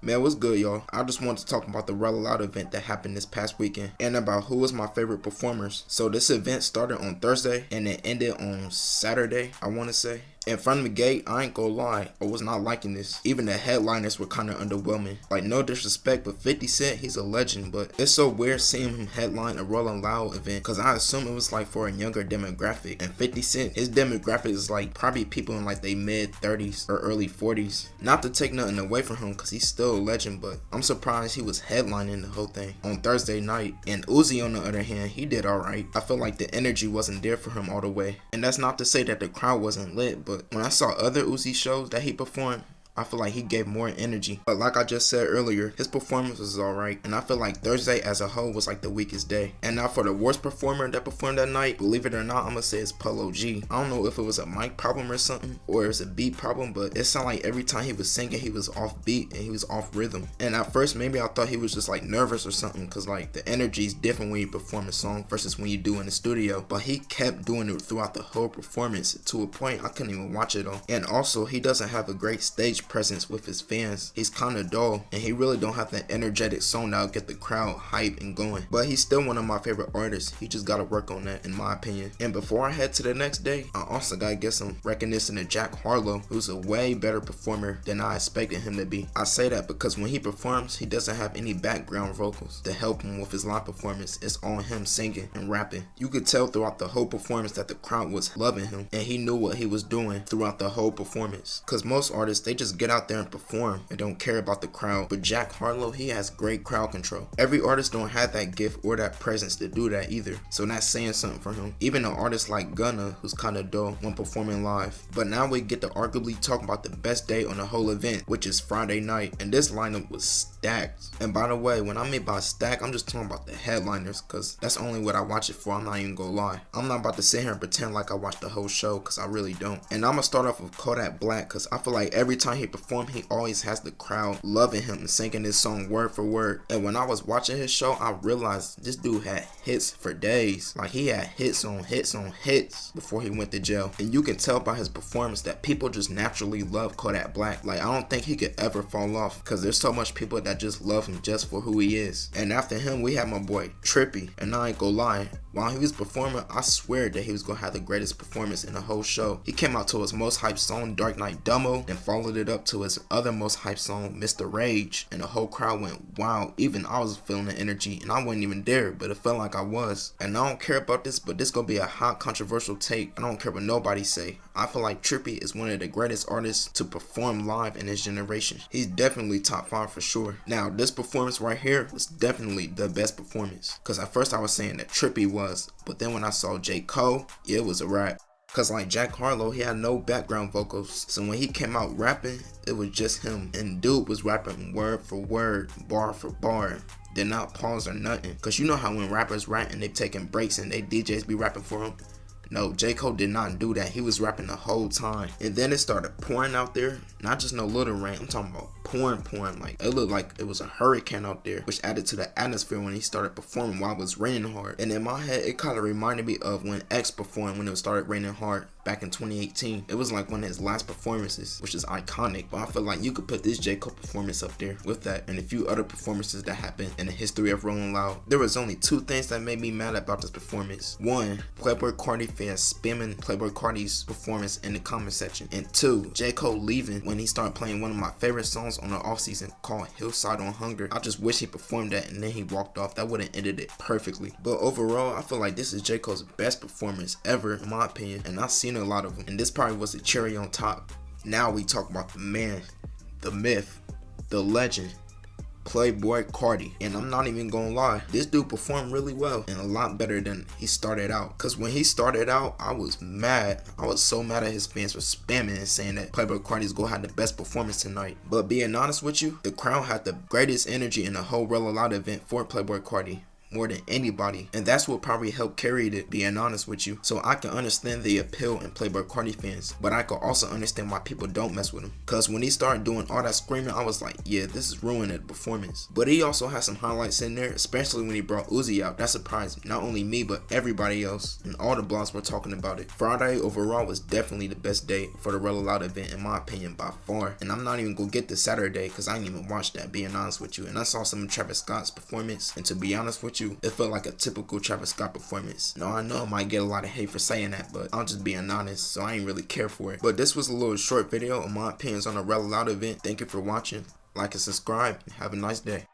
Man, what's good, y'all? I just wanted to talk about the Rolling Loud event that happened this past weekend and about who was my favorite performers. So this event started on Thursday and it ended on Saturday, I want to say. And from the gate, I ain't gonna lie, I was not liking this. Even the headliners were kind of underwhelming. Like, no disrespect, but 50 Cent, he's a legend, but it's so weird seeing him headline a Rolling Loud event, because I assume it was like for a younger demographic. And 50 Cent, his demographic is like probably people in like their mid 30s or early 40s. Not to take nothing away from him, because he's still a legend, but I'm surprised he was headlining the whole thing on Thursday night. And Uzi, on the other hand, he did alright. I feel like the energy wasn't there for him all the way. And that's not to say that the crowd wasn't lit, but when I saw other Uzi shows that he performed, I feel like he gave more energy. But like I just said earlier, his performance was alright, and I feel like Thursday as a whole was like the weakest day. And now for the worst performer that performed that night, believe it or not, I'm gonna say it's Polo G. I don't know if it was a mic problem or something, or it was a beat problem, but it sounded like every time he was singing, he was off beat and he was off rhythm. And at first, maybe I thought he was just like nervous or something, cause like the energy is different when you perform a song versus when you do in the studio. But he kept doing it throughout the whole performance to a point I couldn't even watch it all. And also, he doesn't have a great stage presence with his fans. He's kind of dull, and he really don't have that energetic song that'll get the crowd hype and going. But he's still one of my favorite artists. He just gotta work on that, in my opinion. And before I head to the next day, I also gotta get some recognition to Jack Harlow, who's a way better performer than I expected him to be. I say that because when he performs, he doesn't have any background vocals to help him with his live performance. It's all him singing and rapping. You could tell throughout the whole performance that the crowd was loving him, and he knew what he was doing throughout the whole performance. Cause most artists, they just get out there and perform and don't care about the crowd. But Jack Harlow, he has great crowd control. Every artist don't have that gift or that presence to do that either, so that's saying something for him. Even an artist like Gunna, who's kinda dull when performing live. But now we get to arguably talk about the best day on the whole event, which is Friday night, and this lineup was stacked. And by the way, when I mean by stack, I'm just talking about the headliners, cause that's only what I watch it for. I'm not even gonna lie. I'm not about to sit here and pretend like I watched the whole show, cause I really don't. And I'm gonna start off with Kodak Black, cause I feel like every time he performed, he always has the crowd loving him and singing his song word for word. And when I was watching his show, I realized this dude had hits for days. Like, he had hits on hits on hits before he went to jail. And you can tell by his performance that people just naturally love Kodak Black. Like, I don't think he could ever fall off, because there's so much people that just love him just for who he is. And after him, we had my boy Trippy. And I ain't gonna lie, while he was performing, I swear that he was gonna have the greatest performance in the whole show. He came out to his most hyped song, Dark Knight Dumbo, and followed it up to his other most hyped song, Mr. Rage, and the whole crowd went wild. Even I was feeling the energy, and I wasn't even there, but it felt like I was. And I don't care about this, but this gonna be a hot controversial take. I don't care what nobody say. I feel like Trippy is one of the greatest artists to perform live in his generation. He's definitely top 5 for sure. Now, this performance right here was definitely the best performance, because at first I was saying that Trippy was, but then when I saw J. Cole, yeah, it was a wrap. Cause like Jack Harlow, he had no background vocals, so when he came out rapping, it was just him, and dude was rapping word for word, bar for bar. Did not pause or nothing. Cause you know how when rappers rap and they taking breaks and they DJs be rapping for them? No, J. Cole did not do that. He was rapping the whole time. And then it started pouring out there. Not just no little rain. I'm talking about pouring. Like, it looked like it was a hurricane out there, which added to the atmosphere when he started performing while it was raining hard. And in my head, it kind of reminded me of when X performed when it started raining hard back in 2018. It was like one of his last performances, which is iconic. But I feel like you could put this J. Cole performance up there with that and a few other performances that happened in the history of Rolling Loud. There was only 2 things that made me mad about this performance. 1, Playboi Carti fans spamming Playboi Carti's performance in the comment section. And 2, J. Cole leaving when he started playing one of my favorite songs on the offseason called Hillside on Hunger. I just wish he performed that and then he walked off. That would have ended it perfectly. But overall, I feel like this is J. Cole's best performance ever, in my opinion, and I've seen a lot of them, and this probably was the cherry on top. Now we talk about the man, the myth, the legend, Playboi Carti. And I'm not even gonna lie, this dude performed really well and a lot better than he started out. Cause when he started out, I was mad. I was so mad at his fans for spamming and saying that Playboi Carti's gonna have the best performance tonight. But being honest with you, the crowd had the greatest energy in the whole Rolling Loud event for Playboi Carti. more than anybody, and that's what probably helped carry it, being honest with you. So I can understand the appeal in Playboi Carti fans, but I can also understand why people don't mess with him. Cause when he started doing all that screaming, I was like, yeah, this is ruining the performance. But he also has some highlights in there, especially when he brought Uzi out. That surprised not only me, but everybody else, and all the blogs were talking about it. Friday overall was definitely the best day for the Rolling Loud event in my opinion by far. And I'm not even gonna get to Saturday because I didn't even watch that, being honest with you. And I saw some of Travis Scott's performance, and to be honest with you, it felt like a typical Travis Scott performance. Now I know I might get a lot of hate for saying that, but I'm just being honest, so I ain't really care for it. But this was a little short video of my opinions on the Rolling Loud event. Thank you for watching. Like and subscribe. Have a nice day.